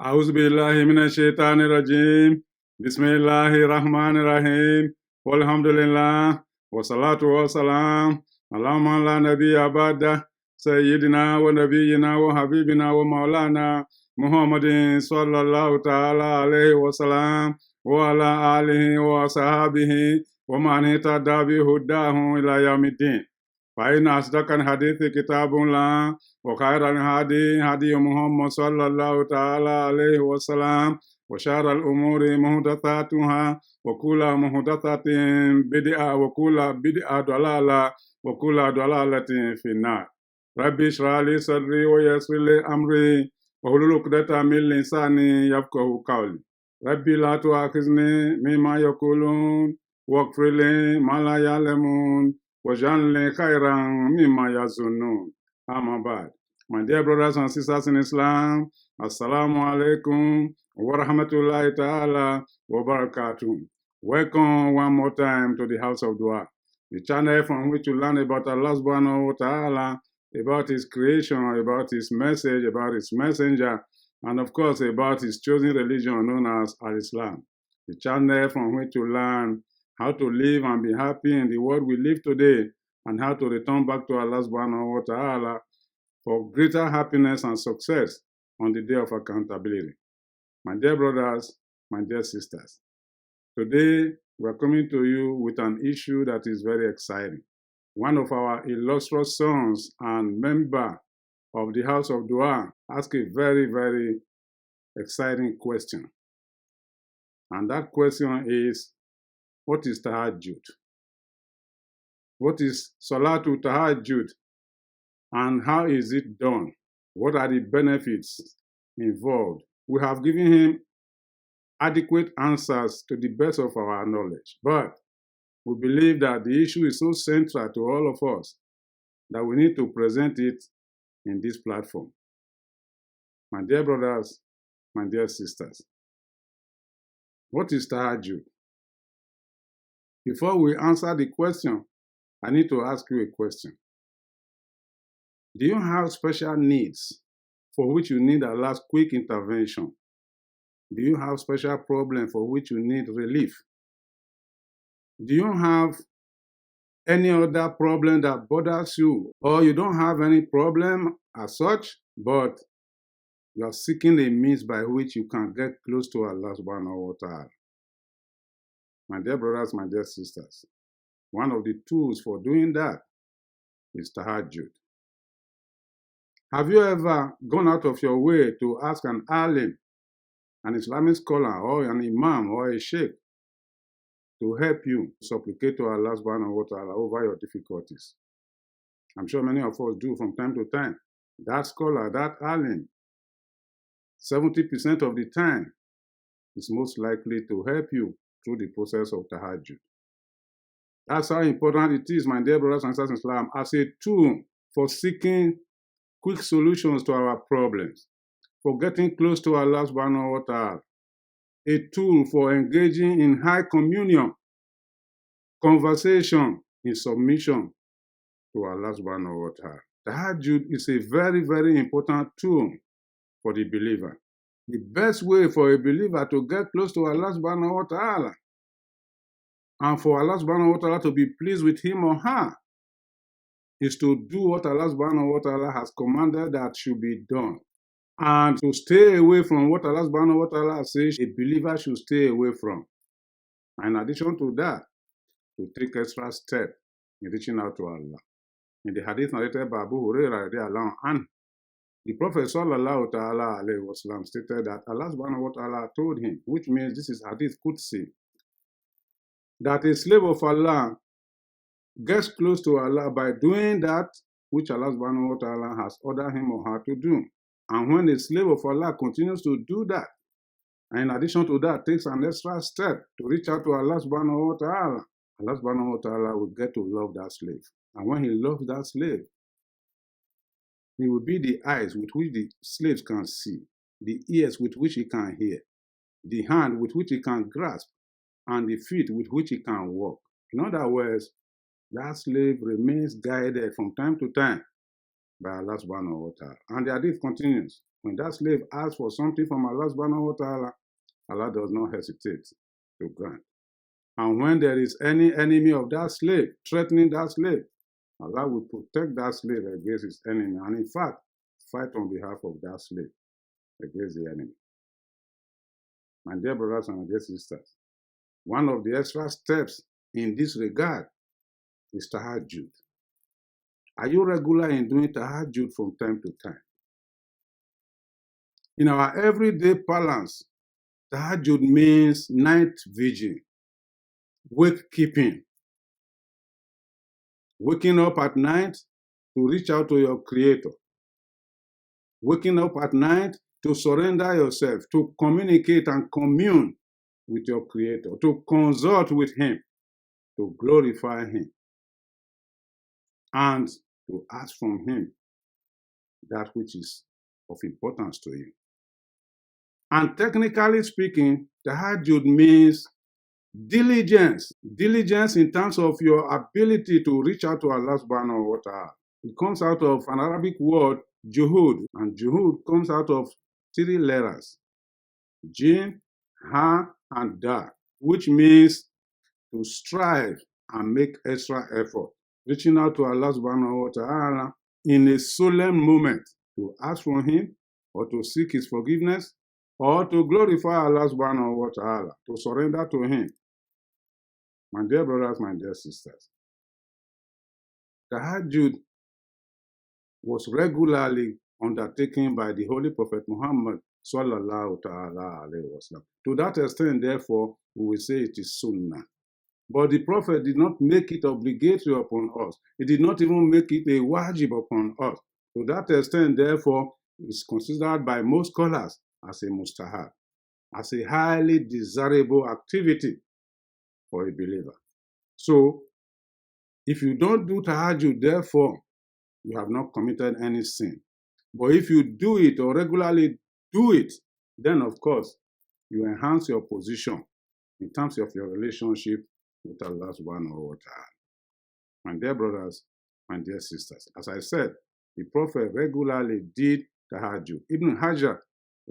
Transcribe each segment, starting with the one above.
أعوذ بالله من الشيطان الرجيم بسم الله الرحمن الرحيم والحمد لله والصلاة والسلام على من لا نبي بعده سيدنا ونبينا وحبيبنا ومولانا محمد صلى الله تعالى عليه وسلم وعلى آله وصحابه ومن اهتدى بهداه إلى يوم الدين فإن أصدق الحديث كتاب الله وخير الهدي هدي محمد صلى الله تعالى عليه وسلم وشر الأمور محدثاتها وكل محدثة بدعة وكل بدعة ضلالة وكل ضلالة في النار ربي اشرح لي صدري ويسر لي أمري واحلل عقدة من لساني يفقهوا قولي ربي لا تؤاخذني مما يقولون واغفر لي ما لا يعلمون واجعل لي خيرا مما يظنون. Amma ba'd. My dear brothers and sisters in Islam, Assalamu alaikum wa rahmatullahi ta'ala wa barakatuh. Welcome one more time to the House of Dua, the channel from which you learn about Allah subhanahu wa ta'ala, about His creation, about His message, about His messenger, and of course about His chosen religion known as Al-Islam. The channel from which you learn how to live and be happy in the world we live today, and how to return back to Allah subhanahu wa ta'ala for greater happiness and success on the day of accountability. My dear brothers, my dear sisters, today we are coming to you with an issue that is very exciting. One of our illustrious sons and member of the House of Dua asked a very, very exciting question. And that question is, what is Tahajjud? What is Salatul Tahajjud and how is it done? What are the benefits involved? We have given him adequate answers to the best of our knowledge, but we believe that the issue is so central to all of us that we need to present it in this platform. My dear brothers, my dear sisters, what is Tahajjud? Before we answer the question, I need to ask you a question. Do you have special needs for which you need Allah's quick intervention? Do you have special problems for which you need relief? Do you have any other problem that bothers you? Or you don't have any problem as such, but you are seeking a means by which you can get close to Allah subhanahu wa ta'ala? My dear brothers, my dear sisters, one of the tools for doing that is Tahajjud. Have you ever gone out of your way to ask an alim, an Islamic scholar, or an imam, or a sheikh to help you supplicate to Allah subhanahu wa ta'ala over your difficulties? I'm sure many of us do from time to time. That scholar, that alim, 70% of the time is most likely to help you through the process of Tahajjud. That's how important it is, my dear brothers and sisters in Islam, as a tool for seeking quick solutions to our problems, for getting close to Allah subhanahu wa ta'ala, a tool for engaging in high communion, conversation in submission to Allah subhanahu wa ta'ala. Tahajjud is a very, very important tool for the believer. The best way for a believer to get close to Allah subhanahu wa ta'ala and for Allah subhanahu wa ta'ala to be pleased with him or her is to do what Allah subhanahu wa ta'ala has commanded that should be done, and to stay away from what Allah subhanahu wa ta'ala says a believer should stay away from. And in addition to that, to take extra step in reaching out to Allah. In the hadith narrated by Abu Hurairah radiallahu anhu, the Prophet sallallahu ta'ala alayhi wa sallam stated that Allah subhanahu wa ta'ala told him, which means this is hadith Qudsi, that a slave of Allah gets close to Allah by doing that which Allah subhanahu wa ta'ala has ordered him or her to do. And when a slave of Allah continues to do that, and in addition to that takes an extra step to reach out to Allah subhanahu wa ta'ala, Allah subhanahu wa ta'ala will get to love that slave. And when he loves that slave, he will be the eyes with which the slaves can see, the ears with which he can hear, the hand with which he can grasp, and the feet with which he can walk. In other words, that slave remains guided from time to time by Allah subhanahu wa ta'ala. And the hadith continues. When that slave asks for something from Allah subhanahu wa ta'ala, Allah does not hesitate to grant. And when there is any enemy of that slave threatening that slave, Allah will protect that slave against his enemy, and in fact, fight on behalf of that slave against the enemy. My dear brothers and dear sisters, one of the extra steps in this regard is Tahajjud. Are you regular in doing Tahajjud from time to time? In our everyday parlance, Tahajjud means night vigil, wake keeping. Waking up at night to reach out to your Creator. Waking up at night to surrender yourself, to communicate and commune with your Creator, to consult with Him, to glorify Him, and to ask from Him that which is of importance to you. And technically speaking, Tahajjud means diligence. Diligence in terms of your ability to reach out to Allah subhanahu wa ta'ala. It comes out of an Arabic word, juhud, and juhud comes out of 3 letters, jim, ha, and da, which means to strive and make extra effort, reaching out to Allah subhanahu wa ta'ala in a solemn moment to ask from Him or to seek His forgiveness or to glorify Allah subhanahu wa ta'ala, to surrender to Him. My dear brothers, my dear sisters, Tahajjud was regularly undertaken by the Holy Prophet Muhammad sallallahu ta'ala alayhi wa sallam. To that extent, therefore, we will say it is sunnah. But the Prophet did not make it obligatory upon us. He did not even make it a wajib upon us. To that extent, therefore, it is considered by most scholars as a mustahab, as a highly desirable activity for a believer. So, if you don't do Tahajjud, therefore, you have not committed any sin. But if you do it or regularly do it, then of course, you enhance your position in terms of your relationship with Allah subhanahu wa ta'ala. My dear brothers, my dear sisters, as I said, the Prophet regularly did Tahajjud. Ibn Hajar,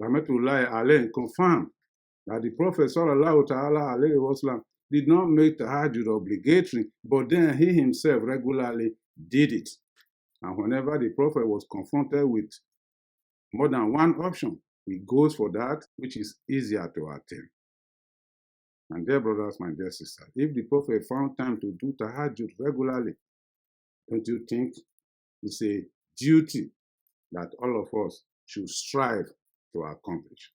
rahmatullahi alayhi, confirmed that the Prophet sallallahu ta'ala alayhi wa sallam did not make Tahajjud obligatory, but then he himself regularly did it. And whenever the Prophet was confronted with more than one option, he goes for that which is easier to attain. My dear brothers, my dear sisters, if the Prophet found time to do Tahajjud regularly, don't you think it's a duty that all of us should strive to accomplish?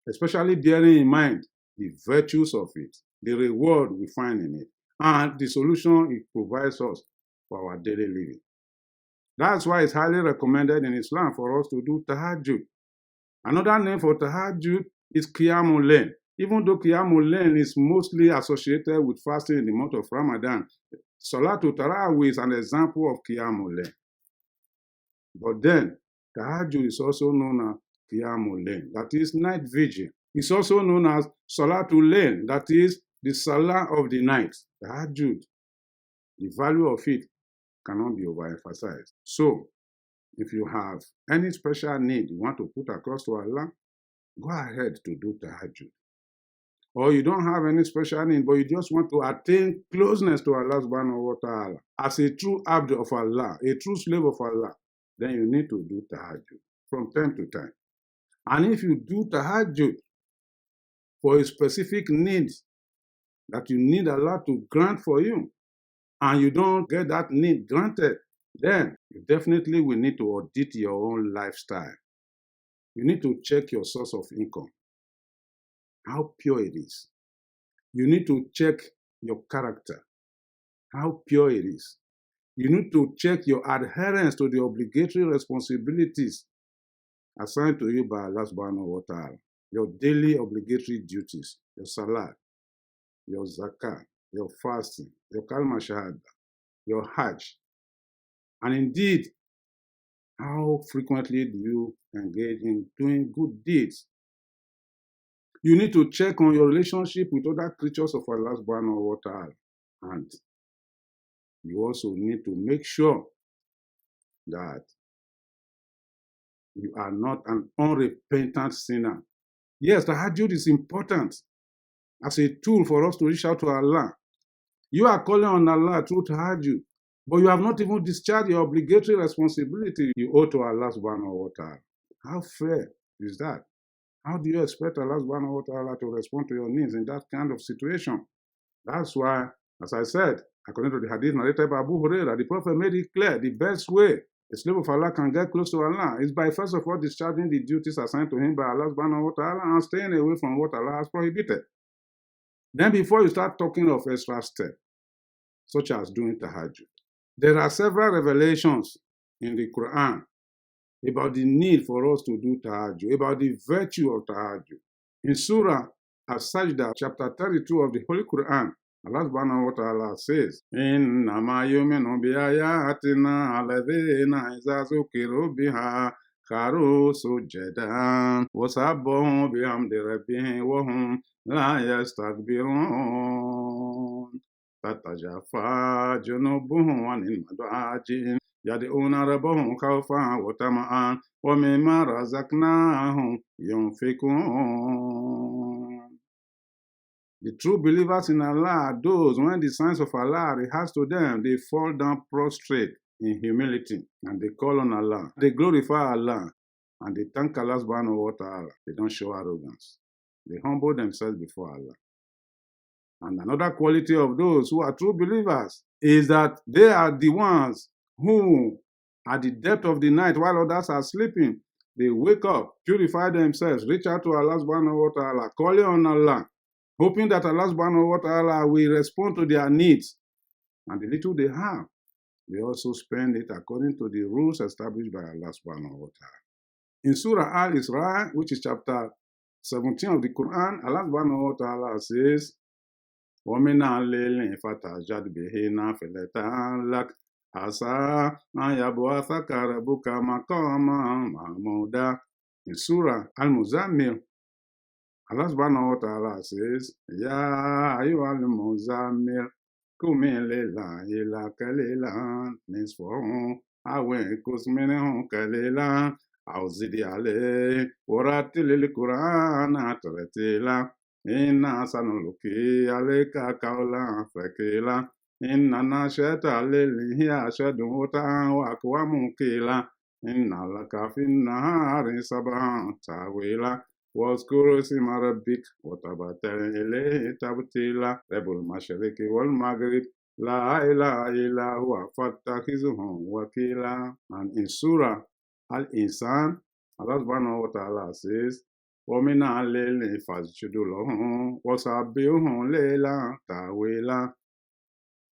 Especially bearing in mind the virtues of it, the reward we find in it, and the solution it provides us for our daily living. That's why it's highly recommended in Islam for us to do Tahajjud. Another name for Tahajjud is Qiyamul Layl. Even though Qiyamul Layl is mostly associated with fasting in the month of Ramadan, Salatul Tarawih is an example of Qiyamul Layl. But then, Tahajjud is also known as Qiyamul Layl, that is night vigil. It's also known as Salatul Layl, that is the Salah of the night. Tahajjud, the value of it cannot be overemphasized. So, if you have any special need you want to put across to Allah, go ahead to do Tahajjud. Or you don't have any special need, but you just want to attain closeness to Allah subhanahu wa ta'ala as a true abd of Allah, a true slave of Allah, then you need to do Tahajjud from time to time. And if you do Tahajjud for a specific need that you need Allah to grant for you, and you don't get that need granted, then you definitely will need to audit your own lifestyle. You need to check your source of income, how pure it is. You need to check your character, how pure it is. You need to check your adherence to the obligatory responsibilities assigned to you by Allah subhanahu wa ta'ala, your daily obligatory duties, your salat, your zakah, your fasting, your kalma shahada, your hajj. And indeed, how frequently do you engage in doing good deeds? You need to check on your relationship with other creatures of Allah subhanahu wa ta'ala. And you also need to make sure that you are not an unrepentant sinner. Yes, tahajjud is important as a tool for us to reach out to Allah. You are calling on Allah through tahajjud, but you have not even discharged your obligatory responsibility you owe to Allah subhanahu wa ta'ala. How fair is that? How do you expect Allah subhanahu wa ta'ala to respond to your needs in that kind of situation? That's why, as I said, according to the hadith narrated by Abu Hurairah, the Prophet made it clear the best way a slave of Allah can get close to Allah is by first of all discharging the duties assigned to him by Allah subhanahu wa ta'ala and staying away from what Allah has prohibited. Then before you start talking of extra steps, such as doing tahajjud, there are several revelations in the Quran about the need for us to do tahajjud, about the virtue of tahajjud. In Surah As-Sajdah, chapter 32 of the Holy Quran, Allah subhanahu wa ta'ala says, إِنَّمَا يُؤْمِنُ بِآيَاتِنَا الَّذِينَ إِذَا ذُكِّرُوا بِهَا خَرُّوا سُجَّدًا وَسَبَّحُوا بِحَمْدِ رَبِّهِمْ وَهُمْ لَا يَسْتَكْبِرُونَ تَتَجَافَى جُنُوبُهُمْ عَنِ الْمَضَاجِعِ يدعون ربهم خوفا وطمعا ومما رزقناهم ينفقون. The true believers in Allah are those when the signs of Allah are rehearsed to them, they fall down prostrate in humility and they call on Allah. They glorify Allah and they thank Allah subhanahu wa ta'ala. They don't show arrogance. They humble themselves before Allah. And another quality of those who are true believers is that they are the ones who, at the depth of the night, while others are sleeping, they wake up, purify themselves, reach out to Allah subhanahu wa ta'ala, calling on Allah, hoping that Allah subhanahu wa ta'ala will respond to their needs. And the little they have, they also spend it according to the rules established by Allah subhanahu wa ta'ala. In Surah Al-Isra, which is chapter 17 of the Quran, Allah subhanahu wa ta'ala says, وَمِنَ اللَّيْلِ فَتَهَجَّدْ بِهِ نَافِلَةً لَكَ عَسَىٰ أَن يَبْعَثَكَ رَبُّكَ مَقَامًا مَحْمُودًا. In Surah Al-Muzammil, Allah subhanahu wa ta'ala says, Ya ayyuhal muzammil, qum al-layla illa qalilan nisfahu aw inqus minhu qalilan aw zid alayhi wa rattilil qur'ana tartila. Inna sanulqi alayka qawlan thaqila. Inna nashi'ata al-layli hiya ashaddu wat'an wa aqwamu qila. Inna laka fin nahari sabhan tawila. واذكر اسم ربك وتبتل إليه تبتيلا رب المشرق والمغرب لا إله إلا هو فاتخذه وكيلا. And in Surah Al-Insan, Allah subhanahu wa ta'ala says, وَمِنَ اللَّيْلِ فَاسْجُدْ لَهُ وَسَبِّحْهُ لَيْلًا طَوِيلًا.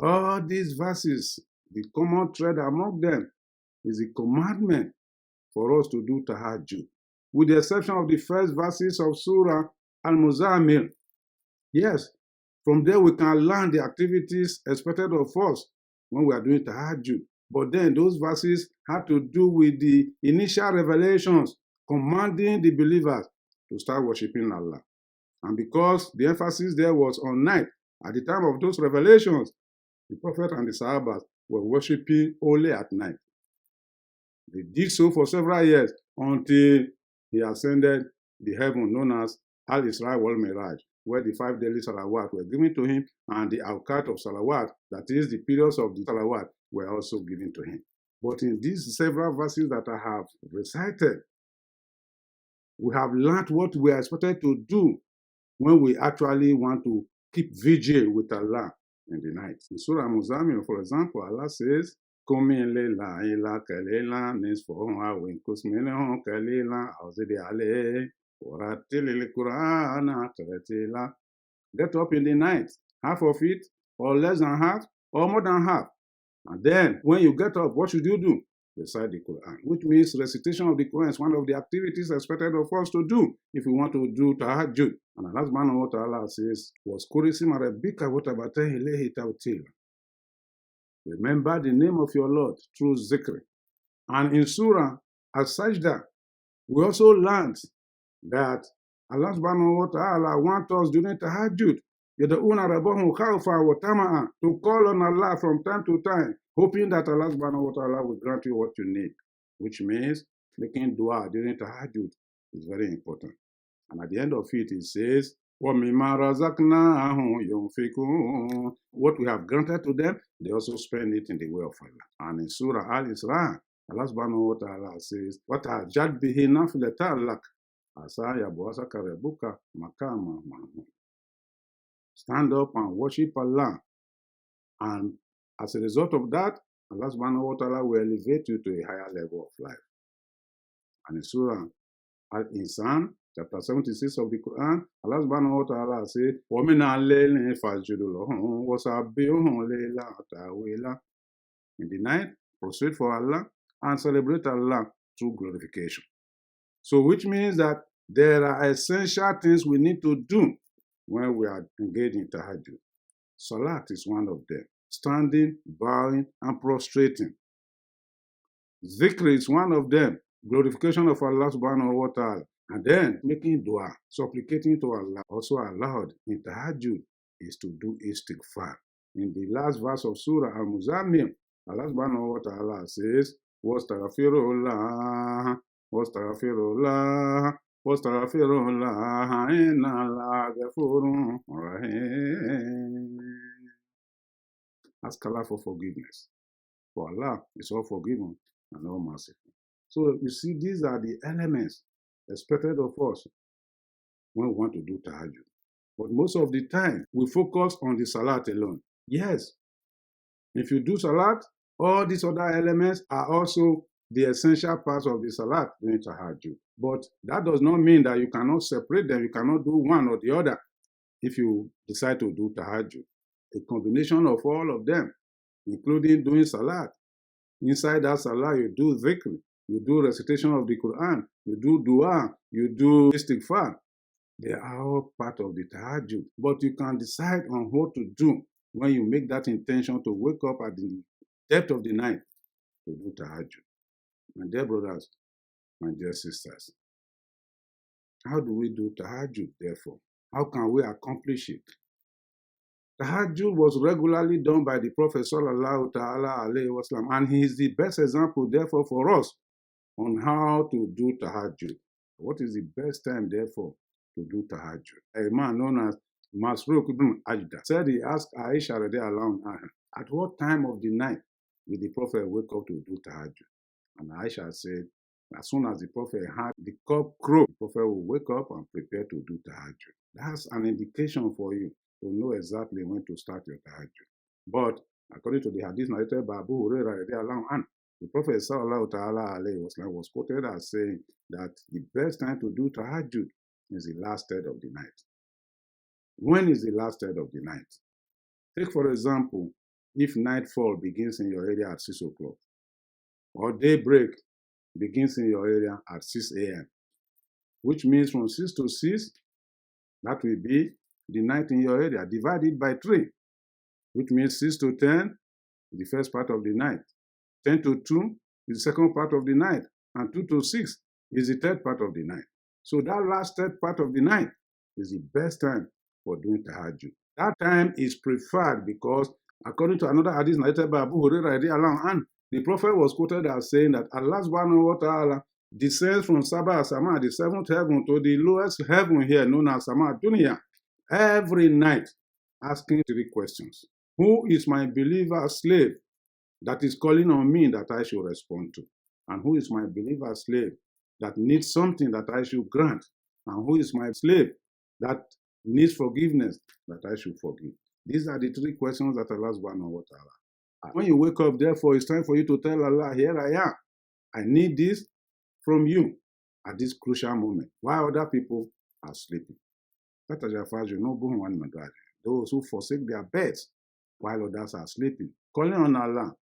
All these verses, the common thread among them is a commandment for us to do tahajjud, with the exception of the first verses of Surah Al-Muzammil. Yes, from there we can learn the activities expected of us when we are doing tahajjud. But then those verses had to do with the initial revelations commanding the believers to start worshiping Allah. And because the emphasis there was on night, at the time of those revelations, the Prophet and the Sahabas were worshiping only at night. They did so for several years until he ascended the heaven known as Al-Isra wal-Miraj, where the 5 daily salawat were given to him and the awqat of salawat, that is the periods of the salawat, were also given to him. But in these several verses that I have recited, we have learned what we are expected to do when we actually want to keep vigil with Allah in the night. In Surah Muzammil, for example, Allah says, قُمِ اللَّيْلَ إِلَّا قَلِيلًا نِصْفَهُ أَوْ انقُصْ مِنْهُ قَلِيلًا أَوْ زِدْ عَلَيْهِ وَرَتِّلِ الْقُرْآنَ تَرْتِيلًا. Get up in the night, half of it, or less than half, or more than half. And then, when you get up, what should you do? Recite the Quran, which means recitation of the Quran is one of the activities expected of us to do if we want to do tahajjud. And Allah subhanahu wa ta'ala says, وَاذْكُرِ اسْمَ رَبِّكَ وَتَبَتَّلْ إِلَيْهِ تَبْتِيلًا. Remember the name of your Lord through zikr. And in Surah As-Sajdah, we also learned that Allah subhanahu wa ta'ala wants us during tahajjud يَدْعُونَ رَبَّهُمْ خَوْفًا وَطَمَعًا, to call on Allah from time to time hoping that Allah subhanahu wa ta'ala will grant you what you need, which means making dua during tahajjud is very important. And at the end of it says, what we have granted to them, they also spend it in the way of Allah. And in Surah Al-Isra, Allah subhanahu wa ta'ala says, وَتَعْجَدْ بِهِ نَفْلَةً لَكَ عَسَى يَبْعَثَكَ رَبُّكَ مَقَامًا مَحْمُودًا. Stand up and worship Allah. And as a result of that, Allah subhanahu wa ta'ala will elevate you to a higher level of life. And in Surah Al-Insan, chapter 76 of the Quran, Allah subhanahu wa ta'ala said, وَمِنَ اللَّيْلِ فَاسْجُدْ لَهُ وَسَبِّحْهُ لَيْلًا طَوِيلًا. In the night, prostrate for Allah and celebrate Allah through glorification. So which means that there are essential things we need to do when we are engaged in tahajjud. Salat is one of them. Standing, bowing, and prostrating. Zikr is one of them. Glorification of Allah subhanahu wa ta'ala. And then making dua, supplicating to Allah. Also allowed in tahajjud is to do istighfar. In the last verse of Surah Al-Muzammil, Allah subhanahu wa ta'ala says, Wastaghfirullah, Wastaghfirullah, Wastaghfirullah, inna Allah ghafurun rahim. Ask Allah for forgiveness. For Allah is all forgiving and all merciful. So you see, these are the elements expected of us when we want to do tahajjud. But most of the time, we focus on the salat alone. Yes, if you do salat, all these other elements are also the essential parts of the salat during tahajjud. But that does not mean that you cannot separate them. You cannot do one or the other if you decide to do tahajjud. A combination of all of them, including doing salat. Inside that salah, you do dhikr, you do recitation of the Quran, you do dua, you do istighfar. They are all part of the tahajjud. But you can decide on what to do when you make that intention to wake up at the depth of the night to do tahajjud. My dear brothers, my dear sisters, how do we do tahajjud, therefore? How can we accomplish it? Tahajjud was regularly done by the Prophet sallallahu ta'ala alayhi wasallam, and he is the best example, therefore, for us on how to do tahajjud. What is the best time, therefore, to do tahajjud? A man known as Masruq ibn Ajda said he asked Aisha radiallahu anha, at what time of the night did the Prophet wake up to do tahajjud? And Aisha said, as soon as the Prophet heard the cock crow, the Prophet will wake up and prepare to do tahajjud. That's an indication for you to know exactly when to start your tahajjud. But according to the hadith narrated by Abu Hurairah, the Prophet sallallahu ta'ala alayhi wasallam was quoted as saying that the best time to do tahajjud is the last third of the night. When is the last third of the night? Take, for example, if nightfall begins in your area at 6 o'clock, or daybreak begins in your area at 6 a.m., which means from 6 to 6, that will be the night in your area, divided by 3, which means 6 to 10, the first part of the night. 10 to 2 is the second part of the night, and 2 to 6 is the third part of the night. So that last third part of the night is the best time for doing tahajjud. That time is preferred because, according to another hadith narrated by Abu Hurairah, the Prophet was quoted as saying that Allah subhanahu wa ta'ala descends from Sabah Sama, the seventh heaven, to the lowest heaven here, known as Sama Dunya, every night, asking 3 questions. Who is my believer slave that is calling on me that I should respond to? And who is my believer slave that needs something that I should grant? And who is my slave that needs forgiveness that I should forgive? These are the 3 questions that Allah subhanahu wa ta'ala. When you wake up, therefore, it's time for you to tell Allah, here I am. I need this from you at this crucial moment, while other people are sleeping. Those who forsake their beds while others are sleeping, calling on Allah,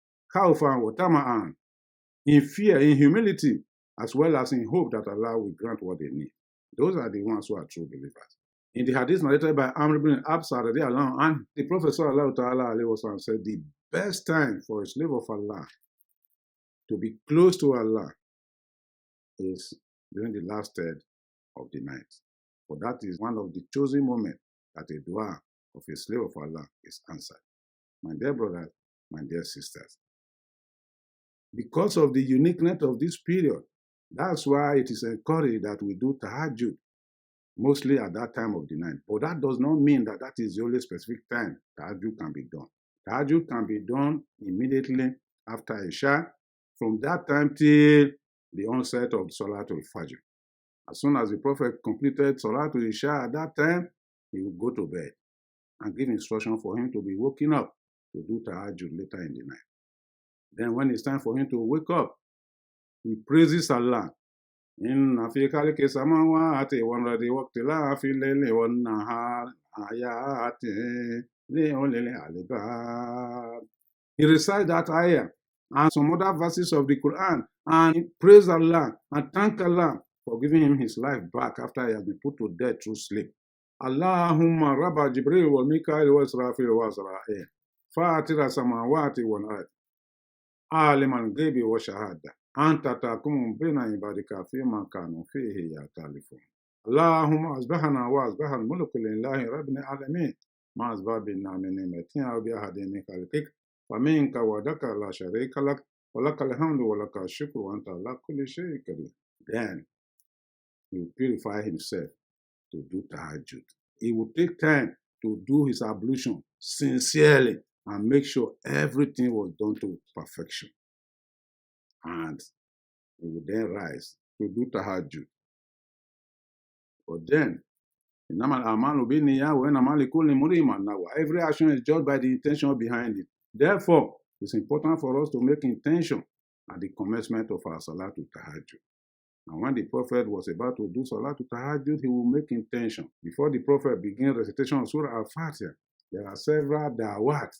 in fear, in humility, as well as in hope that Allah will grant what they need. Those are the ones who are true believers. In the hadith narrated by Amr ibn Absa, the Prophet said, the best time for a slave of Allah to be close to Allah is during the last third of the night. For that is one of the chosen moments that a dua of a slave of Allah is answered. My dear brothers, my dear sisters, Because of the uniqueness of this period, that's why it is encouraged that we do tahajjud, mostly at that time of the night. But that does not mean that that is the only specific time tahajjud can be done. Tahajjud can be done immediately after Isha, from that time till the onset of Salatul Fajr. As soon as the Prophet completed Salatul Isha at that time, he would go to bed and give instruction for him to be woken up to do tahajjud later in the night. Then when it's time for him to wake up, he praises Allah. Inna fi khalqi samawati wal ardi waqtilafi al-layli wan nahar ayatin li ulil albab. He recites that ayah and some other verses of the Quran and praise Allah and thank Allah for giving him his life back after he has been put to death through sleep. Allahumma rabba Jibril wa Mikail wa Israfil wa Azra'il fatira samawati wal ard alim al-ghaibi wa shahada anta tahkumu baina ibadika fima kanu fihi yakhtalifun. Allahumma asbahana wa asbaha al-mulku lillahi rabbil alamin ma asbaha bina min ni'matin aw bi ahadin min khalqik faminka wadaka la sharika lak wa lakal hamdu wa lakal shukru wa anta ala kulli shay'in qadir. Then he will purify himself to do tahajjud. He will take time to do his ablution sincerely and make sure everything was done to perfection. And he will then rise to do tahajjud. But then, every action is judged by the intention behind it. Therefore, it's important for us to make intention at the commencement of our Salatul Tahajjud. And when the Prophet was about to do Salatul Tahajjud, he will make intention. Before the Prophet began recitation of Surah Al-Fatiha, there are several da'wat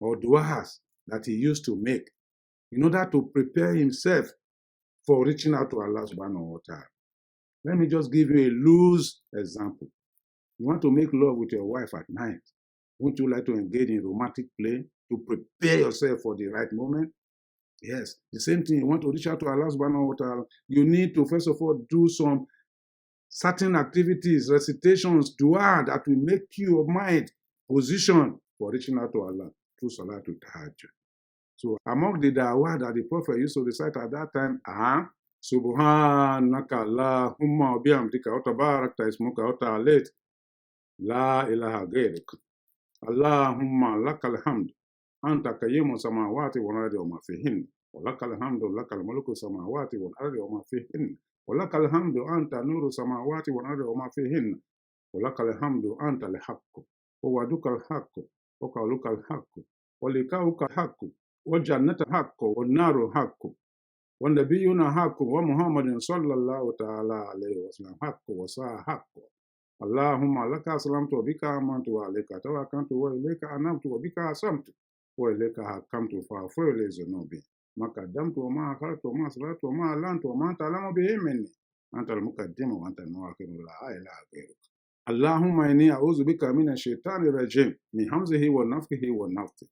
or du'as that he used to make in order to prepare himself for reaching out to Allah subhanahu wa ta'ala. Let me just give you a loose example. You want to make love with your wife at night. Wouldn't you like to engage in romantic play to prepare yourself for the right moment? Yes, the same thing. You want to reach out to Allah subhanahu wa ta'ala. You need to first of all do some certain activities, recitations, dua that will make your mind position for reaching out to Allah through Salatul Tahajjud. So among the da'wah that the Prophet used to recite at that time are Subhanaka Allahumma wa bihamdika wa tabarakta ismuka wa ta'alit la ilaha ghairik Allahumma lakal hamd anta qayyimu samawati wal ardi wa ma fihin wa lakal hamdu lakal mulku samawati wal ardi wa ma fihin wa lakal hamdu anta nuru samawati wal ardi wa ma fihin wa lakal hamdu anta al-haqqu wa waduka al-haqqu wa qawluka al-haqqu wa liqa'uka al-haqqu wa jannatu al-haqqu wa naru al-haqqu wa nabiyyuna al-haqqu wa Muhammadin sallallahu ta'ala alayhi wa sallam haqqu wa sa'a haqqu. Allahumma laka aslamtu wa bika amantu wa alayka tawakkaltu wa ilayka anabtu wa bika asamtu wa ilayka hakamtu fa'ghfir li dhunubi ma qaddamtu wa ma akhartu wa ma asrartu wa ma alantu wa ma ta'lamu bihi minni anta al-muqaddimu wa anta al-mu'akhiru la ilaha ghayruk. Allahumma inni a'udhu bika minash shaitani rajim min hamzihi wa nafthihi wa nafthihi.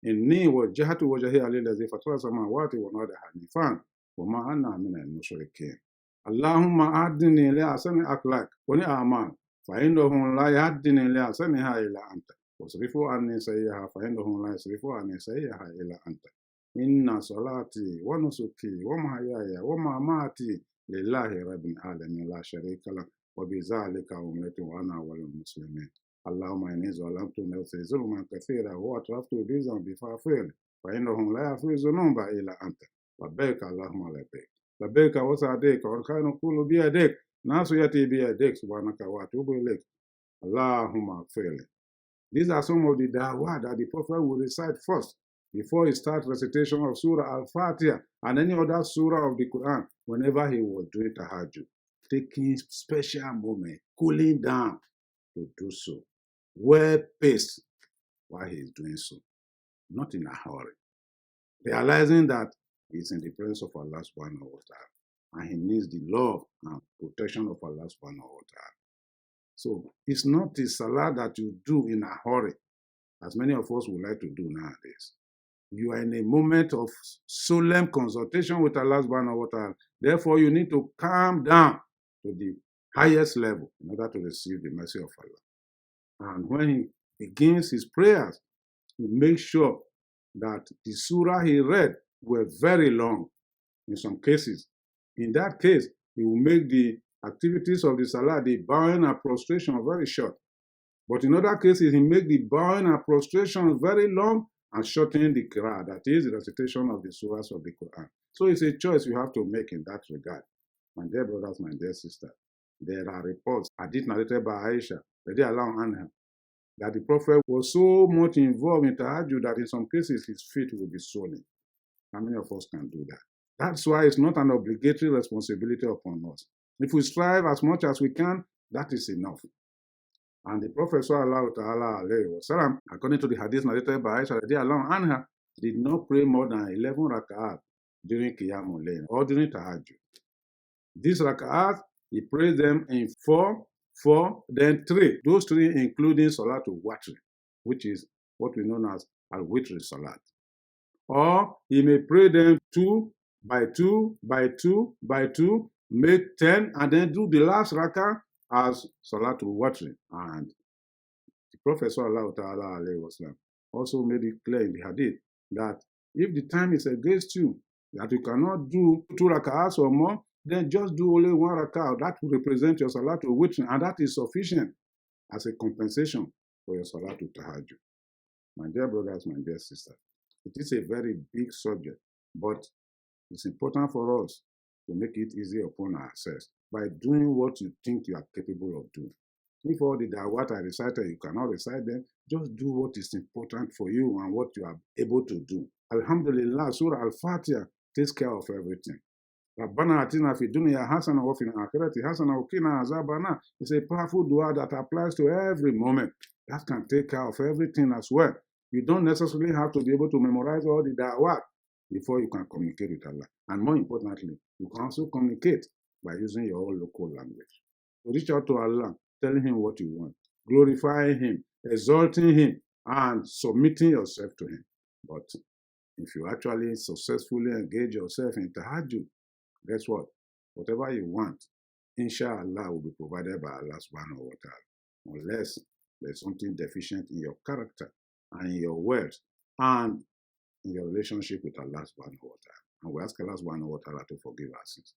Inni wajjahtu wajhiya lillazi fatara samawati wal ardi hanifan wa ma ana minal mushrikeen. Allahumma ahdini li ahsani akhlaq wa li a'mal fa innahu la yahdini li ahsaniha illa anta wasrifu anni sayyi'aha fa innahu la yasrifu anni sayyi'aha illa anta. Inna salati wa nusuki wa mahyaya wa mamati lillahi rabbil alamin la sharika lahu wa bizalika umirtu wa ana awwalul muslimin. Allahumma inni zalamtu nafsi zulman kathira wa atraftu bi dhanbi faghfir li fa innahu la yaghfiru dhunuba illa anta. Labbaik Allahumma labbaik. Labbaik wa sa'daik wa khayru kullu bi yadik. Nasiyati bi yadik subhanaka wa atubu ilayk. Allahumma ighfir li. These are some of the da'wah that the Prophet will recite first before he starts recitation of Surah Al-Fatiha and any other surah of the Quran whenever he was doing tahajjud. Taking special moment, cooling down to do so. Well paced while he is doing so. Not in a hurry. Realizing that he is in the presence of Allah subhanahu wa ta'ala and he needs the love and protection of Allah subhanahu wa ta'ala. So it's not a salah that you do in a hurry, as many of us would like to do nowadays. You are in a moment of solemn consultation with Allah subhanahu wa ta'ala. Therefore, you need to calm down to the highest level in order to receive the mercy of Allah. And when he begins his prayers, he makes sure that the surah he read were very long in some cases. In that case, he will make the activities of the salah, the bowing and prostration, very short. But in other cases, he make the bowing and prostration very long and shorten the qira'ah, that is the recitation of the surahs of the Quran. So it's a choice you have to make in that regard. My dear brothers, my dear sisters, there are reports, hadith narrated by Aisha, anha, that the Prophet was so much involved in tahajjud that in some cases his feet will be swollen. How many of us can do that? That's why it's not an obligatory responsibility upon us. If we strive as much as we can, that is enough. And the Prophet wasallam, according to the hadith narrated by Aisha anha, did not pray more than 11 rak'at during Qiyamul Layl or during Tahajjud. These rak'at, he prayed them in 4, 4, then 3. Those 3 including Salatul Watr, which is what we know as Al-Witr Salat. Or he may pray them 2 by 2 by 2 by 2, make 10, and then do the last rak'ah as Salatul Watr. And the Prophet ﷺ also made it clear in the hadith that if the time is against you, that you cannot do 2 rak'ahs or more, then just do only 1 rak'ah. That will represent your Salatul Watr, and that is sufficient as a compensation for your Salatul Tahajjud. My dear brothers, my dear sisters, it is a very big subject, but it's important for us to make it easy upon ourselves by doing what you think you are capable of doing. If all the da'wat I recited, you cannot recite them, just do what is important for you and what you are able to do. Alhamdulillah, Surah Al-Fatiha takes care of everything. Rabbana atina fi dunya hasana wa fil akhirati hasana wa qina azabana. It's a powerful dua that applies to every moment. That can take care of everything as well. You don't necessarily have to be able to memorize all the da'wat before you can communicate with Allah. And more importantly, you can also communicate by using your own local language. So reach out to Allah, telling Him what you want, glorifying Him, exalting Him, and submitting yourself to Him. But if you actually successfully engage yourself in tahajjud, guess what? Whatever you want, inshallah, will be provided by Allah subhanahu wa ta'ala. Unless there's something deficient in your character and in your words and in your relationship with Allah subhanahu wa ta'ala. And we ask Allah subhanahu wa ta'ala to forgive our sins.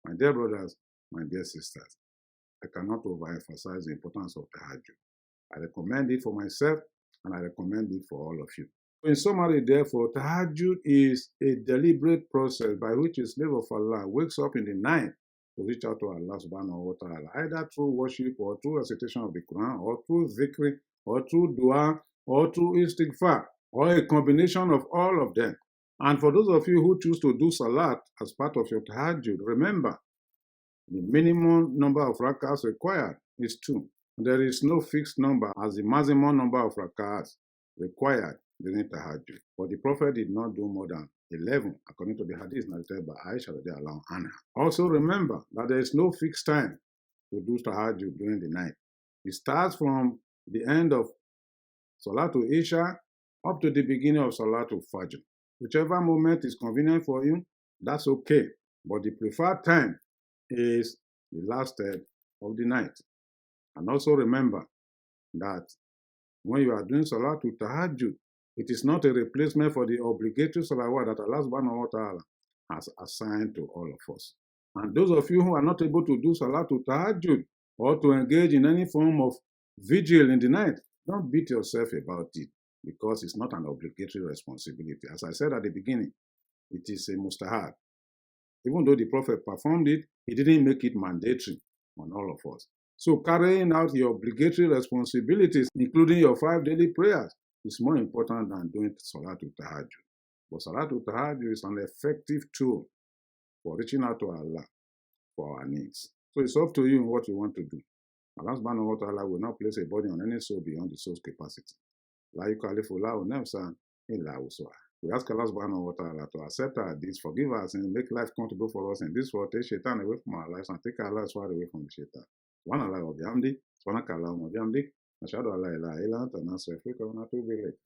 My dear brothers, my dear sisters, I cannot overemphasize the importance of tahajjud. I recommend it for myself and I recommend it for all of you. In summary, therefore, tahajjud is a deliberate process by which a slave of Allah wakes up in the night to reach out to Allah subhanahu wa ta'ala, either through worship or through recitation of the Quran or through zikr or through dua or through istighfar or a combination of all of them. And for those of you who choose to do salat as part of your tahajjud, remember, the minimum number of rak'ahs required is 2. There is no fixed number as the maximum number of rak'ahs required during tahajjud. But the Prophet did not do more than 11, according to the hadith narrated by Aisha anha. Also remember that there is no fixed time to do tahajjud during the night. It starts from the end of Salatul Isha up to the beginning of Salatul Fajr. Whichever moment is convenient for you, that's okay. But the preferred time is the last step of the night. And also remember that when you are doing Salatul Tahajjud, it is not a replacement for the obligatory salawat that Allah subhanahu wa ta'ala has assigned to all of us. And those of you who are not able to do Salatul Tahajjud or to engage in any form of vigil in the night, don't beat yourself about it, because it's not an obligatory responsibility. As I said at the beginning, it is a mustahab. Even though the Prophet performed it, he didn't make it mandatory on all of us. So carrying out your obligatory responsibilities, including your 5 daily prayers, is more important than doing Salatul Tahajjud. But Salatul Tahajjud is an effective tool for reaching out to Allah for our needs. So it's up to you what you want to do. Allah subhanahu wa ta'ala will not place a burden on any soul beyond the soul's capacity. La yukallifu Allahu nafsan illa wus'aha. We ask Allah subhanahu wa ta'ala to accept our deeds, forgive us, and make life comfortable for us in this world, take shaitan away from our lives, and take our lives far away from the shaitan. Subhanallah wa bihamdi, subhanaka Allahumma wa bihamdik, nashhadu an la ilaha illa anta nastaghfiruka wa natubu ilayk.